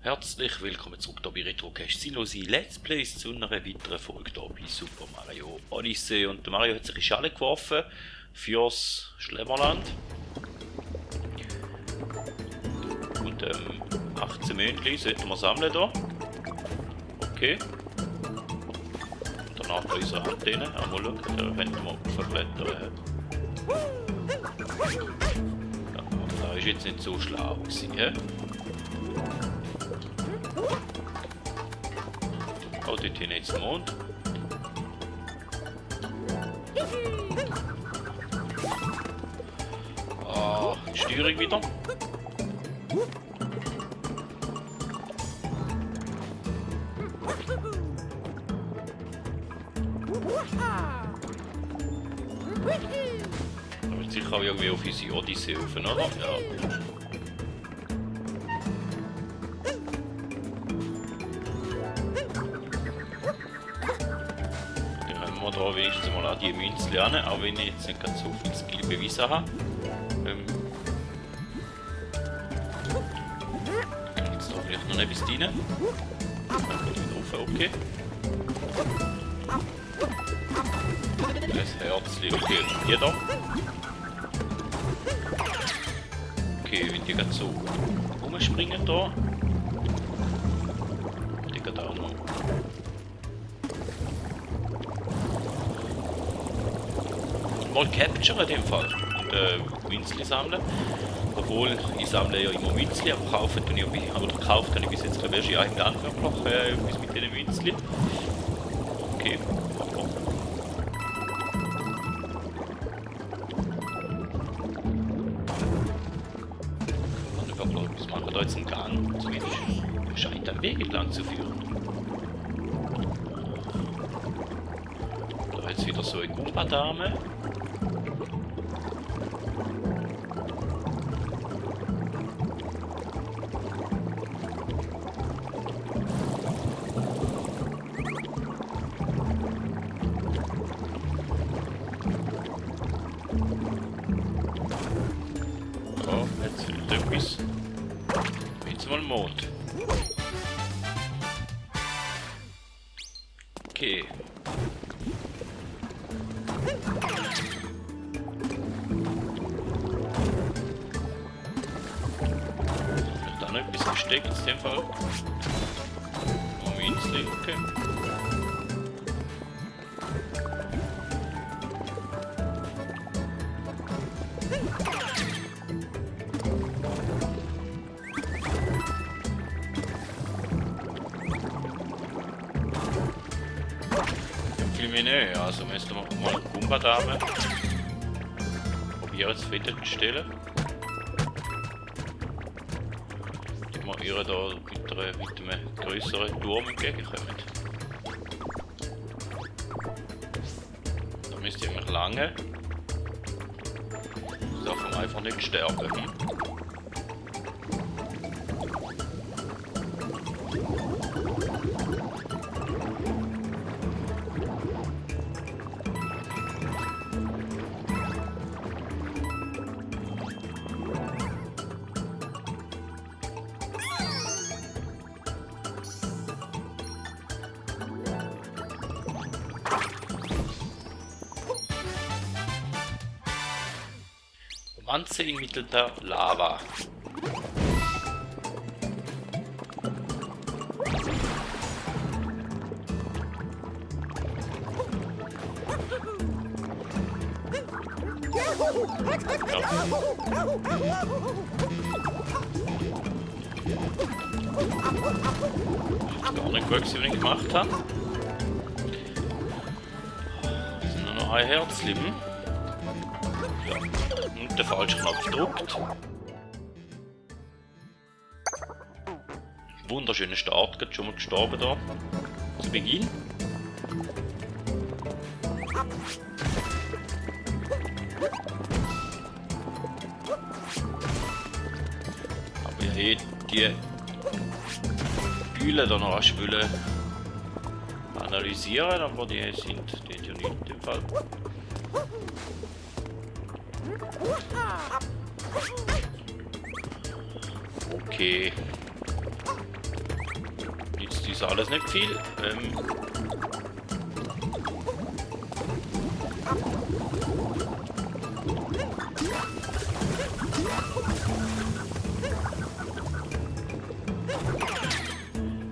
Herzlich willkommen zurück hier bei Retrocast Sinusi Let's Plays zu einer weiteren Folge hier bei Super Mario Odyssey. Und der Mario hat sich in Schale geworfen fürs Schlemmerland. Und 18 München sollten wir sammeln hier. Okay. Und danach bei unserer Antenne. Auch mal schauen, da könnten wir aufblättern. Ja, aber das ist jetzt nicht so schlau gewesen, he? Oh, dort hier jetzt der Mond. Ah, die Steuerung wieder. Da wird sicher auch irgendwie auf unsere Odyssee rauf, oder? Ja. Da wenigstens mal an die Münze lernen, auch wenn ich jetzt nicht ganz so viel Skill bewiesen habe. Kann jetzt da vielleicht noch etwas rein? Dann geht wieder rauf, okay. Das Herzli, okay, und hier da. Okay, wenn die gerade so rumspringen da. Die geht auch noch. Mal capture in dem Fall und Münzli sammeln. Obwohl, ich sammle ja immer Münzli, aber kaufen tue ich auch, oder gekauft habe ich bis jetzt glaube ich eigentlich wirklich etwas mit diesen Münzli. Okay, aber. Was machen wir da jetzt einen Gang? Zumindest scheint ein Weg entlang zu führen. Da jetzt wieder so eine Gumba-Dame. Jetzt fehlt etwas. Jetzt mal Mond. Okay. Wird da noch etwas versteckt in dem Fall? Oh, Münzli, okay. Nicht, also müssten wir mal eine Gumba-Dame probieren zufriedenzustellen. Dass wir ihr da mit einem größeren Turm entgegenkommen. Da müsste ich eigentlich lange. Darf man einfach nicht sterben. Romanze inmitten Lava. Gar nicht gut, was ich gemacht habe. Es sind nur noch ein Herzchen. Ja, und der falsche Knopf gedrückt. Wunderschöner Start, geht schon mal gestorben da. Zu Beginn. Aber ich hätte die Bühlen da noch analysieren, aber die sind ja nicht in dem Fall. Okay. ist alles nicht viel.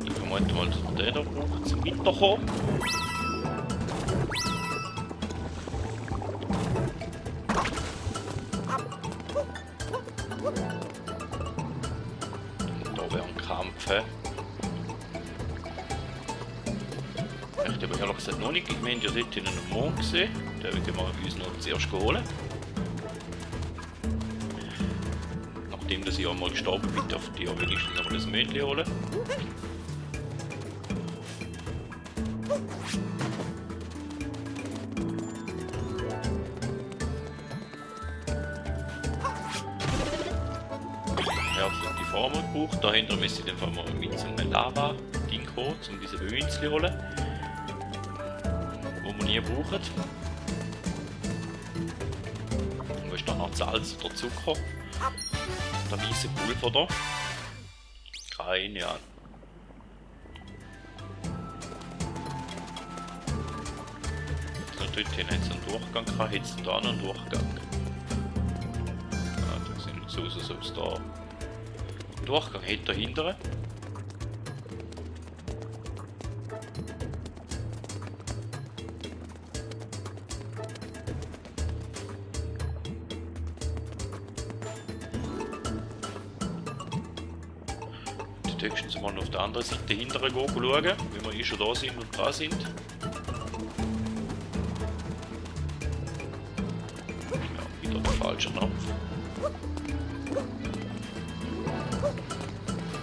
Ich vermute mal, dass man den da braucht zum Weiterkommen. Da wäre ein Kampf. Ich habe ehrlich gesagt noch nicht. Ich meine, ja dort in einem Mond gesehen. Den werden wir uns noch zuerst holen. Nachdem dass ich auch mal gestorben bin, darf ich ja wenigstens noch das Mädchen holen. Die Formel gebraucht. Dahinter müsste ich einfach mal mit so einem Lava-Ding kommen, um diese Münzen zu holen. Die wir nie brauchen. Wo ist dann noch Salz oder Zucker? Der weiße Pulver da? Keine Ahnung. So, dort hinten hat es einen Durchgang gehabt, jetzt da noch einen Durchgang. Ja, das sieht nicht so aus, als ob es da einen Durchgang hätte dahinter. Höchstens mal auf der anderen Seite hinterher schauen, wenn wir eh schon da sind und dran sind. Ja, wieder der falsche Knopf.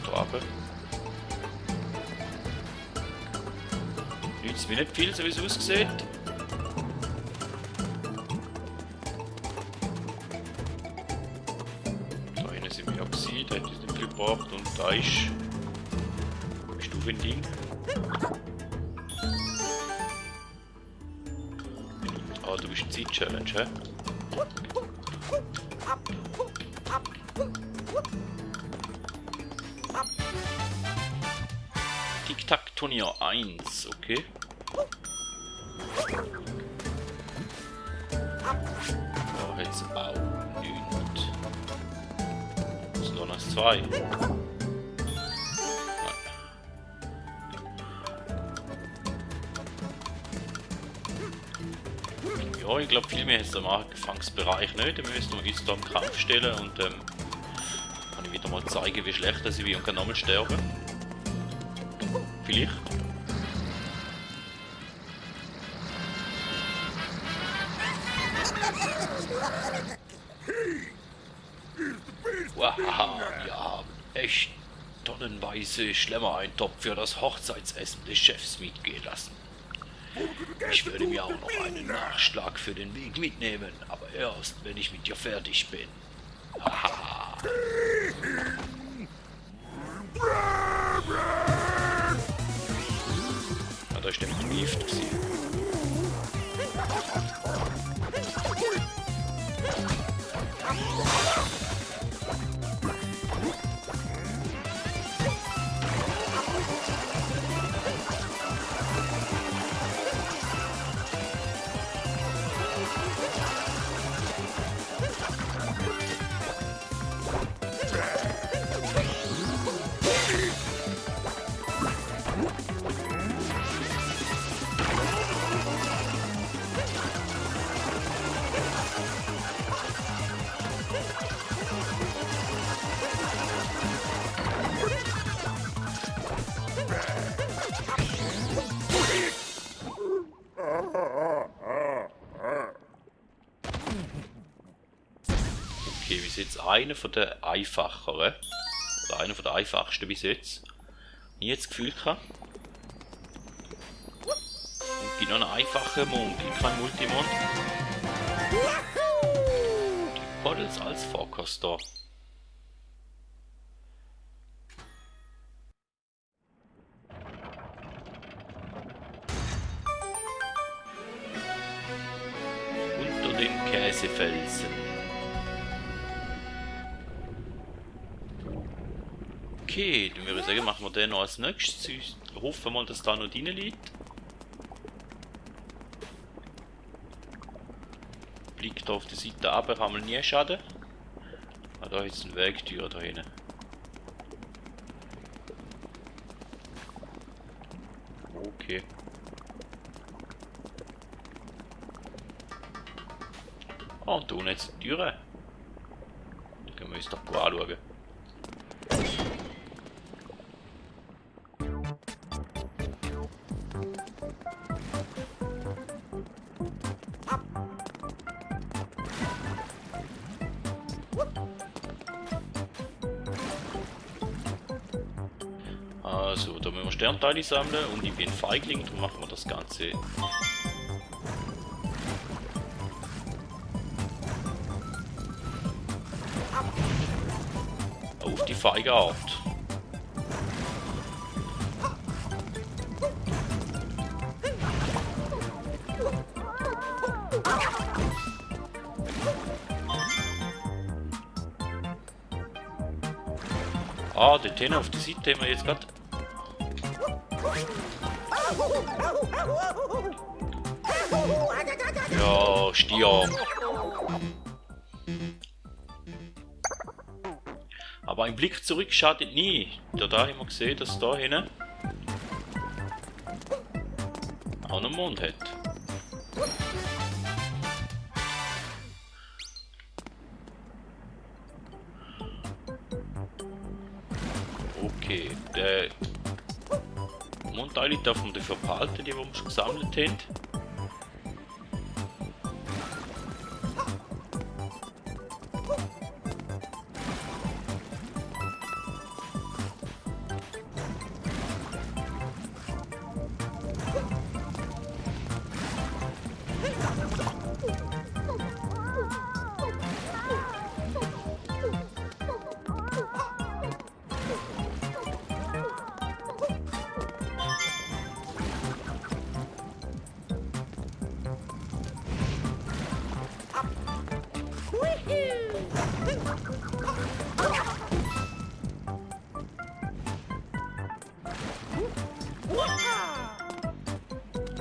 Da runter. Nützt mir nicht viel, so wie es aussieht. Da hinten sind wir ja gewesen, da hat es nicht viel gebracht und da ist... Ding. Ah, du bist Zeit-Challenge, hä? Tic-Tac-Turnier 1, okay. Da jetzt auch nichts. Das sind doch noch 2. Ja, ich glaube, viel mehr ist der Anfangsbereich nicht. Wir müssen uns da im Kampf stellen und kann ich wieder mal zeigen, wie schlecht ich bin und kann nochmal sterben. Vielleicht. Wow, wir haben echt tonnenweise Schlemmer-Eintopf für das Hochzeitsessen des Chefs mitgehen lassen. Ich würde mir auch noch einen Nachschlag für den Weg mitnehmen, aber erst, wenn ich mit dir fertig bin. Haha. Ja, da ist der mit dem Gift gewesen. Okay, bis jetzt einer von der einfacheren. Oder einer von der einfachsten bis jetzt. Nie das Gefühl gehabt. Und gibt noch einen einfachen Mond, kein Multimond. Die Poddles als Fokus da. Unter den Käsefelsen. Okay, dann würde ich sagen, machen wir den noch als nächstes. Hoffen wir mal, dass da noch drin liegt. Blick da auf die Seite runter, haben wir nie Schaden. Ah, da ist eine Wegtür da hinten. Okay. Ah, und da unten jetzt die Türe. Da können wir uns doch anschauen. Also, da müssen wir Sternteile sammeln und ich bin Feigling, darum machen wir das Ganze. Auf die feige Art. Ah, den Tenor auf der Seite haben wir jetzt gerade. Ja, Stier. Aber ein Blick zurück schadet nie. Da haben wir gesehen, dass da hinten auch einen Mond hat. Okay, der Mondteile darf man dafür behalten, die wir schon gesammelt haben.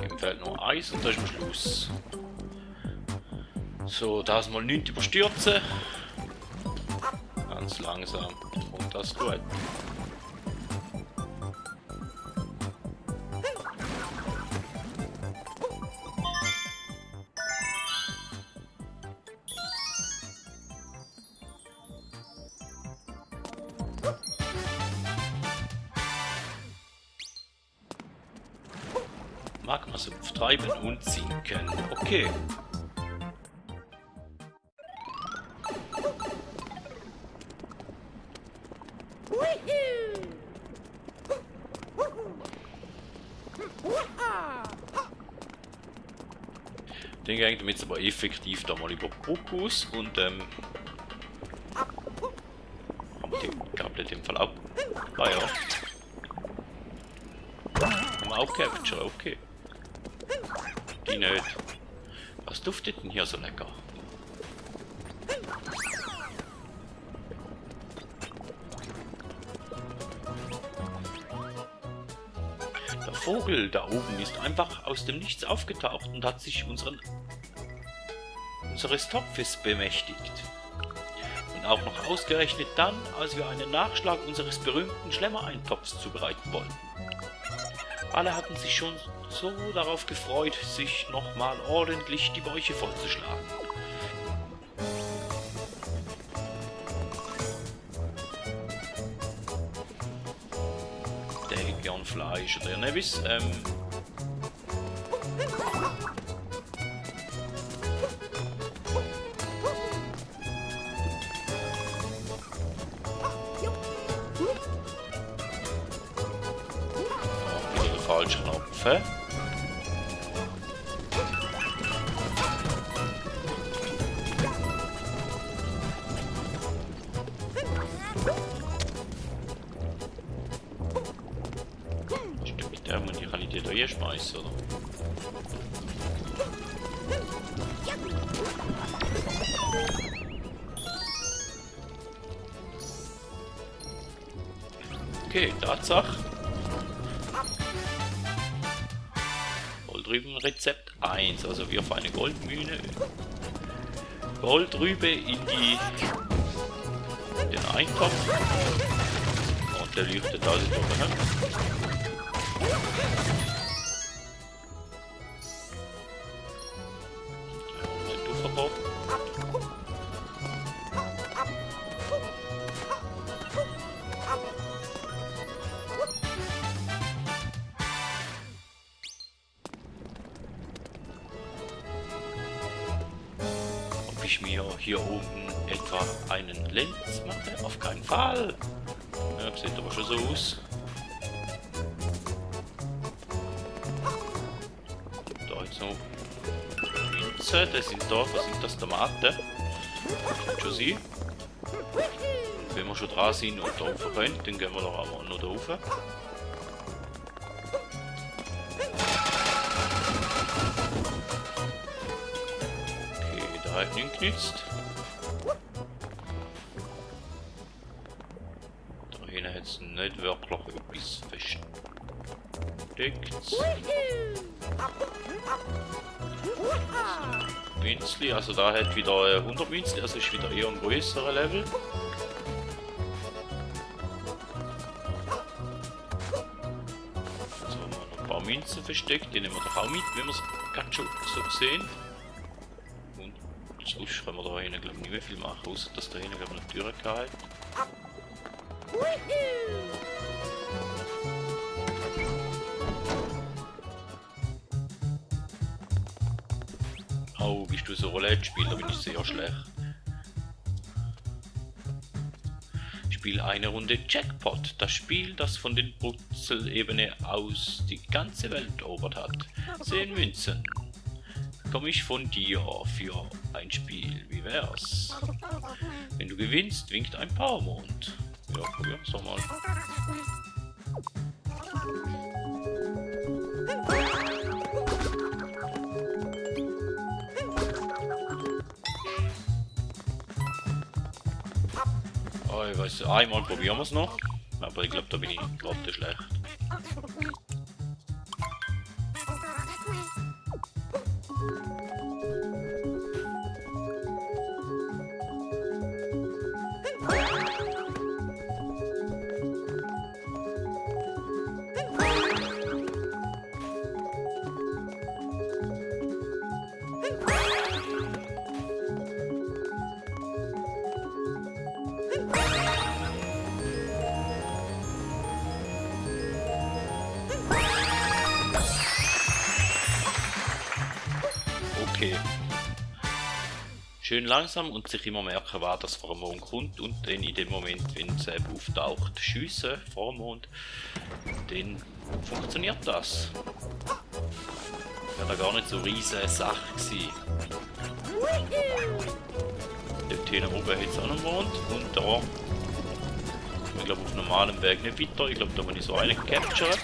Ihm fehlt noch Eis und da ist am Schluss. So, das mal nicht überstürzen. Ganz langsam und das gut. Magmas auftreiben und sinken. Okay. Ich denke eigentlich, damit es aber effektiv da mal über Bruckus und haben die Gabel in dem Fall auch. Ah ja. Haben wir auch Capture, okay. Die nicht. Was duftet denn hier so lecker? Der Vogel da oben ist einfach aus dem Nichts aufgetaucht und hat sich unseres Topfes bemächtigt. Und auch noch ausgerechnet dann, als wir einen Nachschlag unseres berühmten Schlemmereintopfs zubereiten wollten. Alle hatten sich schon so darauf gefreut, sich nochmal ordentlich die Bäuche vollzuschlagen. Der hätte gern Fleisch oder Nevis. Falsch Knopf. Stimmt, der muss ich die da hier schmeißen, oder? Okay, Tatsache. drüben Rezept 1. Also wir auf eine Goldmühne. Goldrübe in den Eintopf. Und der leuchtet alles durch. Den Duftverbot. Ob ich mir hier oben etwa einen Lenz mache? Auf keinen Fall! Ja, sieht aber schon so aus. Da jetzt noch Münze, das sind da, was sind das, Tomaten? Kann schon sein. Wenn wir schon dran sind und da rauf können, dann gehen wir doch auch noch da rauf. Okay, da hat nichts genützt. Da hinten hat es nicht wirklich etwas versteckt. Münzli, also da hat wieder 100 Münzli, also ist wieder eher ein größerer Level. So, haben wir noch ein paar Münzen versteckt, die nehmen wir doch auch mit, wenn wir es ganz schon so sehen. Und sonst können wir da hinten, glaube ich, nicht mehr viel machen, außer dass da hinten, glaube ich, eine Tür gehalten. Oh, bist du so Roulette-Spieler, bin ich sehr schlecht. Spiel eine Runde Jackpot, das Spiel, das von den Brutzelebene aus die ganze Welt erobert hat. 10 Münzen. Bekomme ich von dir für ein Spiel, wie wär's? Wenn du gewinnst, winkt ein Powermond. Ja, probieren's doch mal. Oh, ich weiß, einmal probieren wir es noch, aber ich glaube, da bin ich gerade schlecht. Okay. Schön langsam und sich immer merken, wer das vor dem Mond kommt und dann in dem Moment, wenn es auftaucht, schiessen vor dem Mond, dann funktioniert das. Wäre da gar nicht so eine riesige Sache gewesen. Dort hinten oben hat es auch noch Mond und da, ich glaube auf normalem Weg nicht weiter, ich glaube da muss ich so einen capturen.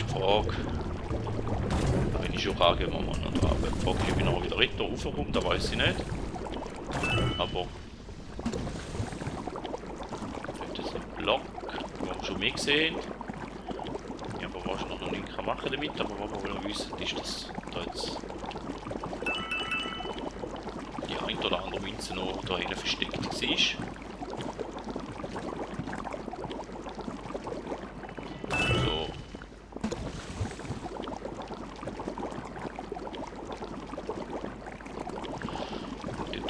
Frage. Wenn ich schon frage, wenn wir noch da haben. Die Frage, ob ich noch wieder Ritter raufkomme, da weiß ich nicht. Aber. Das ist ein Block, den wir schon mehr gesehen. Ja, aber wahrscheinlich noch nichts machen damit, aber was wir wollen wissen, ist, dass da jetzt die ein oder andere Münze noch da hinten versteckt war.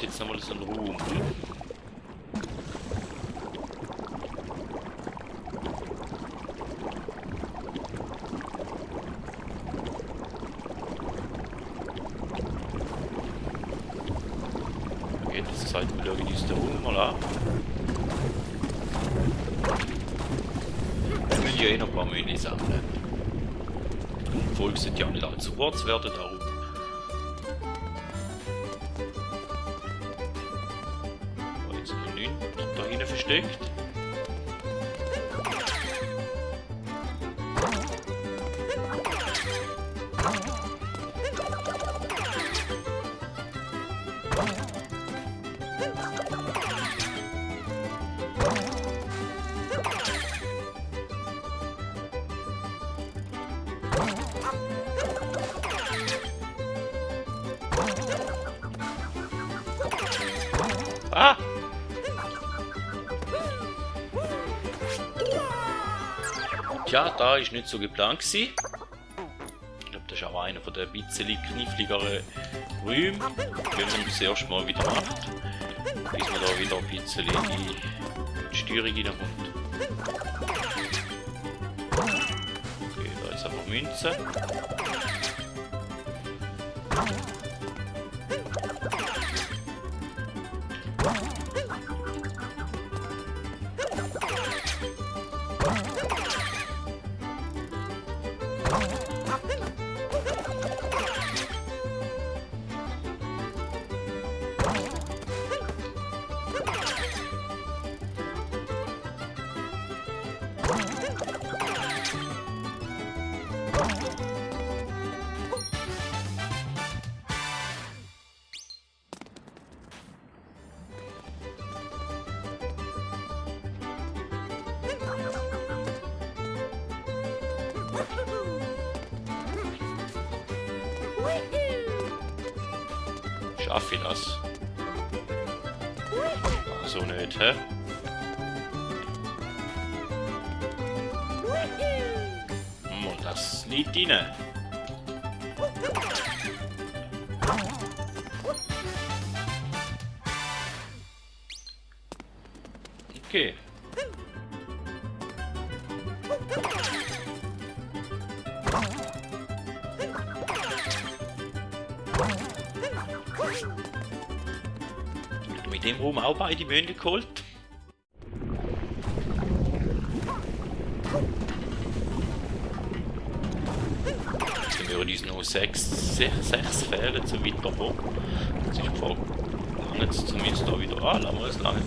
Jetzt nochmal so ein Ruhm. Okay, das zeigt mir irgendwie diese Ruhm mal ab. Ich will ja eh noch ein paar Mühlen sammeln. Die Folge sind ja nicht allzu kurz werden, darum. Da hinten versteckt. Ah! Tja, da ist nicht so geplant gewesen. Ich glaube, das ist auch einer der bisschen kniffligeren Räume, wenn man das erste Mal wieder macht. Bis man da wieder ein bisschen in die Steuerung reinkommt. Okay, da ist einfach Münze. Schaffe ich das? So nicht, hä? Und das liegt rein. Okay. Mit dem Raum auch beide Münde geholt. Dann würden uns noch 6 fehlen zum Weiterkommen. Das ist die Frage. Lange jetzt zumindest da wieder. Ah, lassen wir es lange.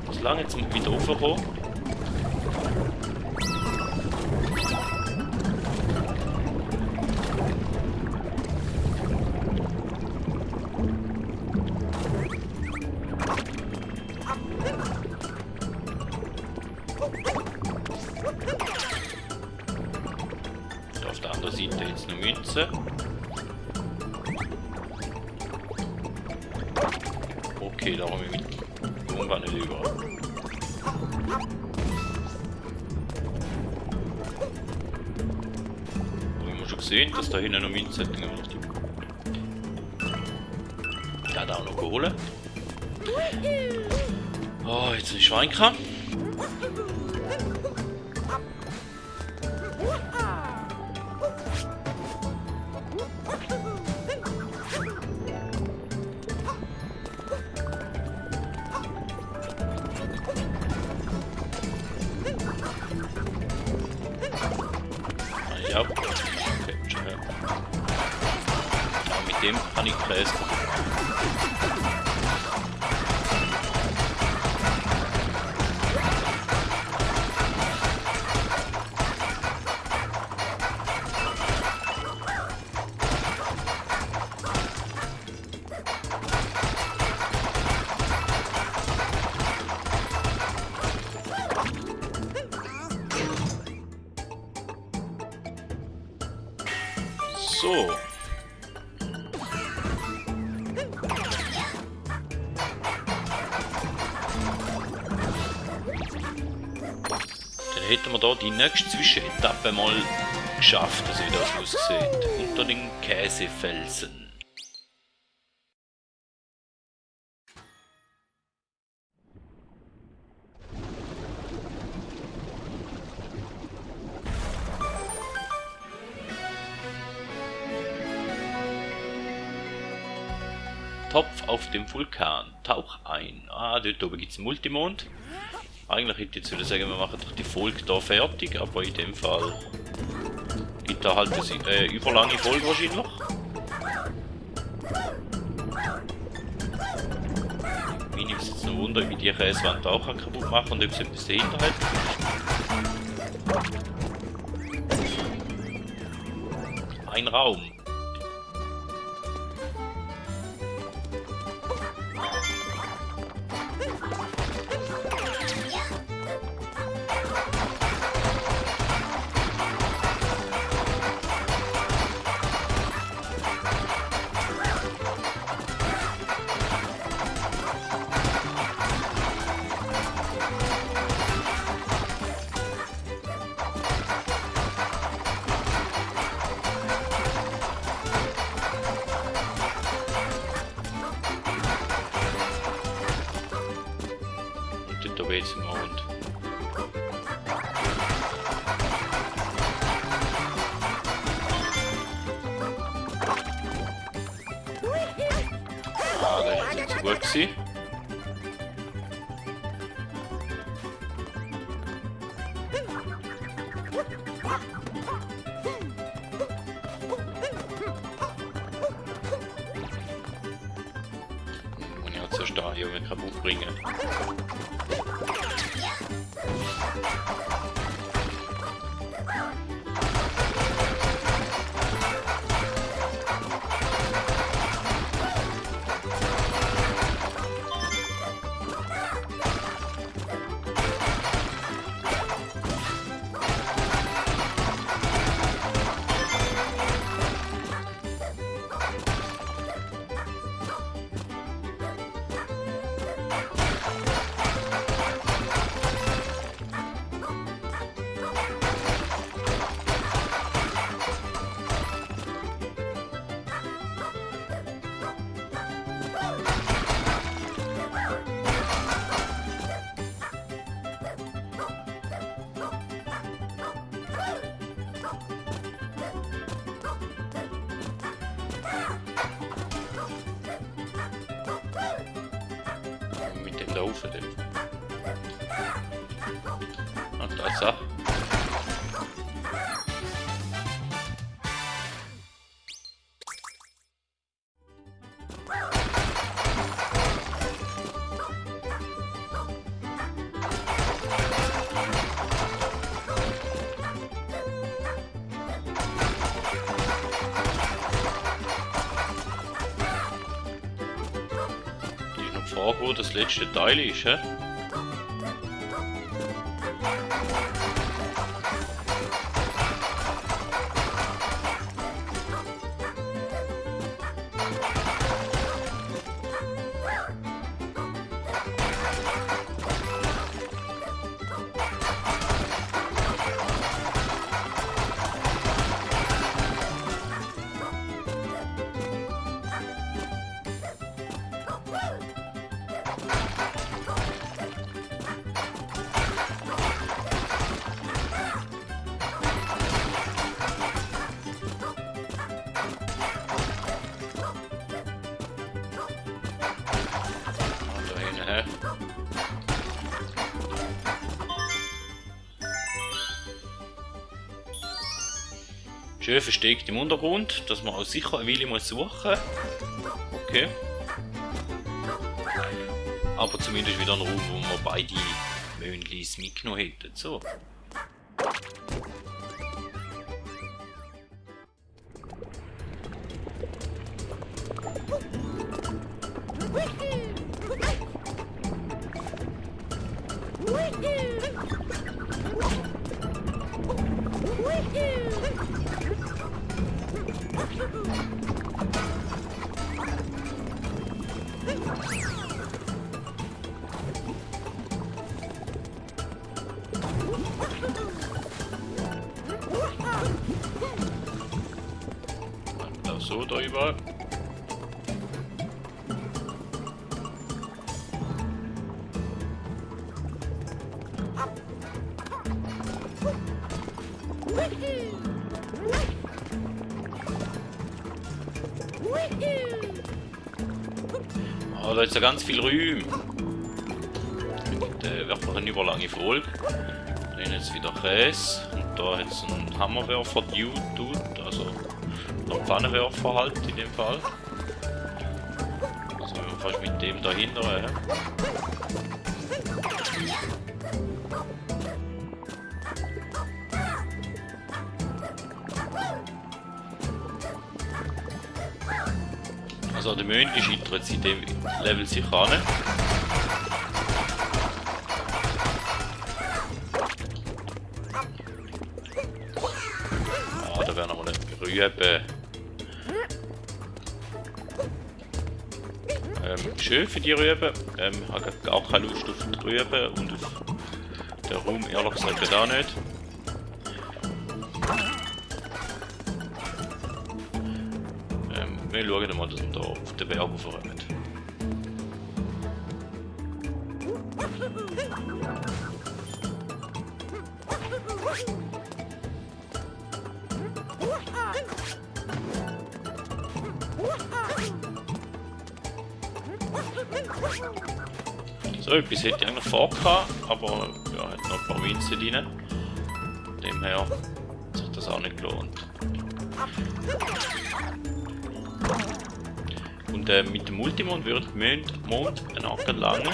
Das lange zum wieder raufkommen. Auf der anderen Seite jetzt eine Münze. Okay, da haben wir mit irgendwann nicht über. Haben wir schon gesehen, dass da hinten noch Münze hat. Ja, da auch noch geholt. Oh, jetzt ist Schweinkram. Ja, okay, schon her. Ja, mit dem kann ich fräsen. So. Dann hätten wir da die nächste Zwischenetappe mal geschafft, also wie das aussieht. Unter den Käsefelsen. Topf auf dem Vulkan. Tauch ein. Ah, dort oben gibt es einen Multimond. Eigentlich hätte ich jetzt wieder sagen, wir machen doch die Folge da fertig, aber in dem Fall gibt da halt eine überlange Folge wahrscheinlich. Mich nimmt es jetzt noch Wunder, wie die Käsewand auch kaputt machen und ob es etwas dahinter hat. Ein Raum. jetzt sind wir rund. Ah, das ist jetzt gut gewesen. Und jetzt zuerst da hier kaputt bringen. Mit dem Laufen denn. Und da ist er. Frage, wo das letzte Teil ist, hä? Schön versteckt im Untergrund, dass man auch sicher eine Weile muss suchen. Okay. Aber zumindest wieder ein Raum, wo wir beide Möhnlis mitgenommen hätten. So. So da überall. Oh, da ist ja ganz viel Räume. Da wird noch eine überlange Folge. Dann jetzt wieder Käse. Und da hat es einen Hammerwerfer, Dude, also noch Pfannenwerfer halt in dem Fall. Also fast mit dem dahinter. Ja. Also der Möhn scheitert jetzt in dem Level sicher an. Ah, da werden wir nicht Rüben. Schön für die Rüben. Ich habe gar keine Lust auf die Rüben und auf den Raum ehrlich gesagt auch nicht. Wir schauen mal, dass wir da auf den Berg raufkommen. So, etwas hätte ich eigentlich vorgehabt, aber ja, hat noch ein paar Münzen drin. Demher hat sich das auch nicht gelohnt. Und mit dem Multimond wird Mond ein Acker lange.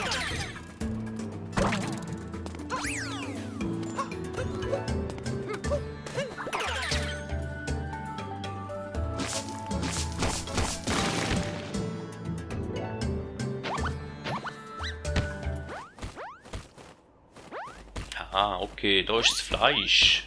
Ah, okay, da ist das Fleisch.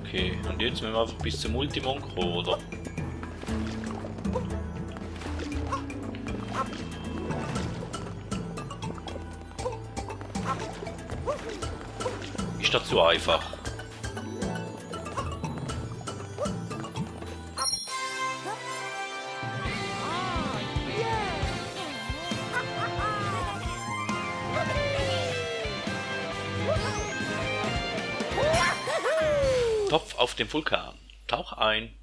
Okay, und jetzt müssen wir einfach bis zum Multimond kommen, oder? Ist das zu einfach? Topf auf dem Vulkan. Tauch ein.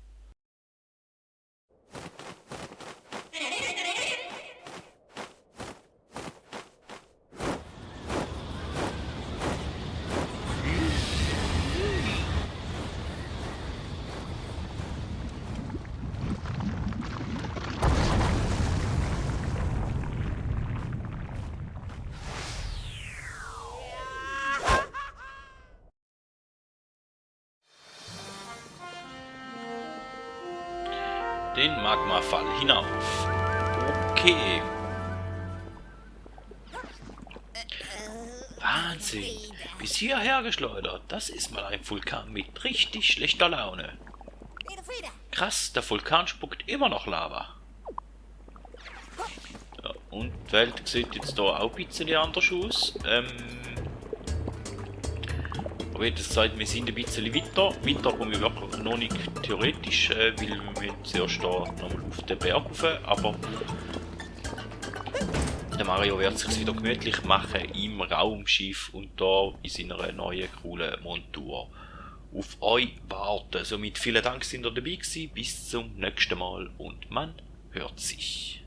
Den Magmafall hinauf. Okay. Wahnsinn. Bis hierher geschleudert. Das ist mal ein Vulkan mit richtig schlechter Laune. Krass, der Vulkan spuckt immer noch Lava. Ja, und die Welt sieht jetzt hier auch ein bisschen anders aus. Aber jetzt gesagt, wir sind ein bisschen weiter. Weiter komme ich wirklich noch nicht theoretisch, weil wir zuerst da nochmal auf den Berg rauf. Aber der Mario wird es sich wieder gemütlich machen im Raumschiff und da in seiner neuen coolen Montur auf euch warten. Somit vielen Dank, dass ihr dabei gewesen. Bis zum nächsten Mal und man hört sich.